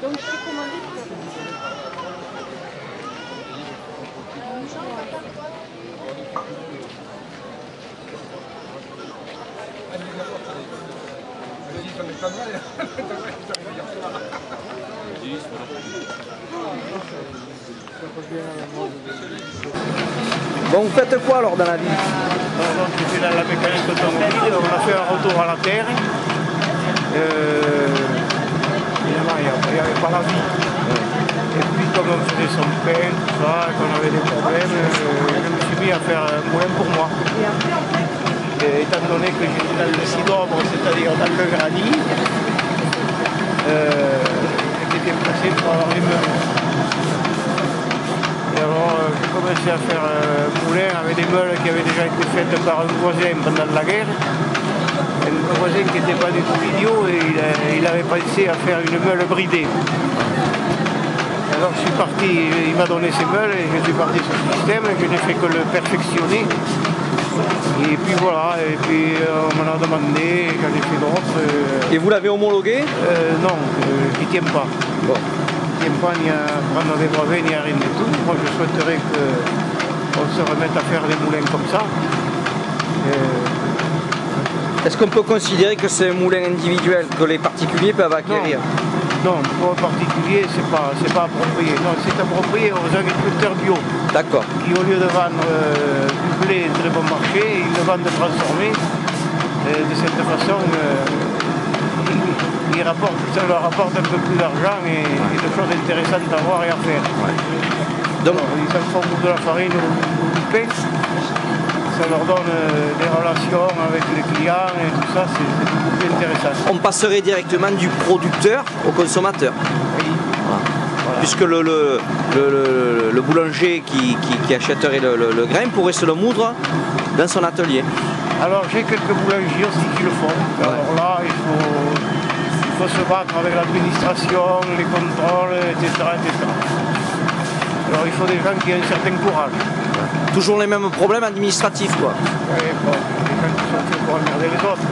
Donc je peux commander tout Bon, vous faites quoi alors dans la vie? Donc j'étais dans la mécanique automobile, on a fait un retour à la terre. Évidemment, il n'y avait pas la vie. Et puis comme on faisait son pain, tout ça, qu'on avait des problèmes, je me suis mis à faire un moulin pour moi. Et étant donné que j'étais dans le Sidobre, c'est-à-dire dans le granit, j'étais bien placé pour avoir les meubles. Et alors j'ai commencé à faire un moulin avec des meules qui avaient déjà été faites par un voisin pendant la guerre. Un voisin qui n'était pas du tout idiot et il avait pensé à faire une meule bridée. Alors je suis parti, il m'a donné ses meules et je suis parti sur ce système, je n'ai fait que le perfectionner. Et puis voilà, et puis on m'en a demandé, j'en ai fait d'autres. Et vous l'avez homologué? Non, qui ne tient pas. Bon. Qui ne tient pas ni à prendre des brevets ni à rien du tout. Moi je souhaiterais qu'on se remette à faire des moulins comme ça. Est-ce qu'on peut considérer que c'est un moulin individuel que les particuliers peuvent acquérir? Non, pour un particulier, c'est pas approprié. Non, c'est approprié aux agriculteurs bio. D'accord. Qui, au lieu de vendre du blé très bon marché, ils le vendent transformé. De cette façon, ça leur rapporte un peu plus d'argent et de choses intéressantes à voir et à faire. Ouais. Donc, ils en font de la farine ou du pain. Ça leur donne des relations avec les clients et tout ça, c'est beaucoup plus intéressant. on passerait directement du producteur au consommateur. Oui. Voilà. Puisque le boulanger qui achèterait le grain pourrait se le moudre dans son atelier. Alors j'ai quelques boulangers aussi qui le font. Ouais. Alors là, il faut se battre avec l'administration, les contrôles, etc., etc. Alors il faut des gens qui aient un certain courage. Toujours les mêmes problèmes administratifs, quoi. Oui, bon, des gens qui sont faits pour emmerder les autres.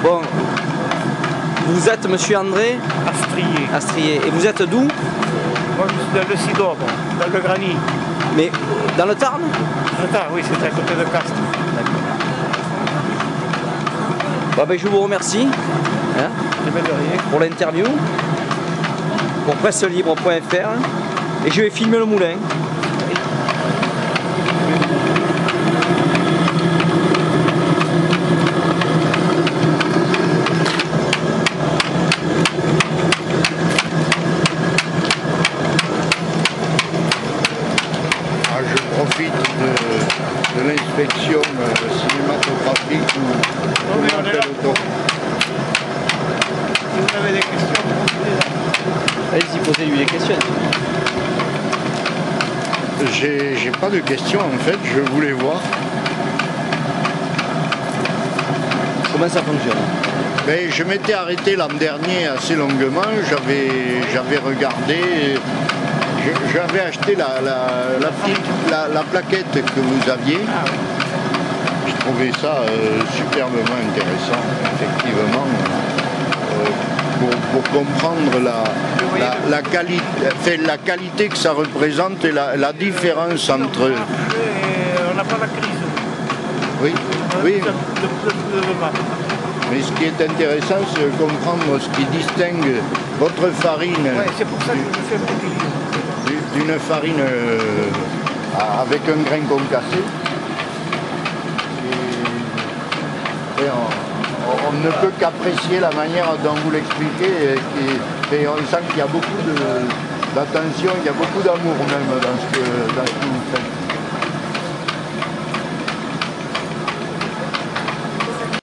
Bon, vous êtes monsieur André Astrier. Astrier. Et vous êtes d'où? Moi je suis dans le Sidobre, dans le Granit. Mais dans le Tarn? Oui, c'est à côté de Castres. Bon, ben, je vous remercie pour l'interview, pour presselibre.fr, et je vais filmer le moulin. Je profite de l'inspection cinématographique ou on est là. Si vous avez des questions, posez-les. Allez-y, posez-lui des questions. J'ai pas de questions en fait, je voulais voir. Comment ça fonctionne? Ben, je m'étais arrêté l'an dernier assez longuement, j'avais regardé, j'avais acheté la plaquette que vous aviez. Je trouvais ça superbement intéressant, effectivement, pour comprendre la qualité que ça représente et la différence entre... On n'a pas la crise. Oui, oui. De Mais ce qui est intéressant, c'est de comprendre ce qui distingue votre farine c'est pour ça que je fais un petit livre. d'une farine avec un grain concassé. Et on ne peut qu'apprécier la manière dont vous l'expliquez et on sent qu'il y a beaucoup d'attention, il y a beaucoup d'amour même dans ce que vous faites.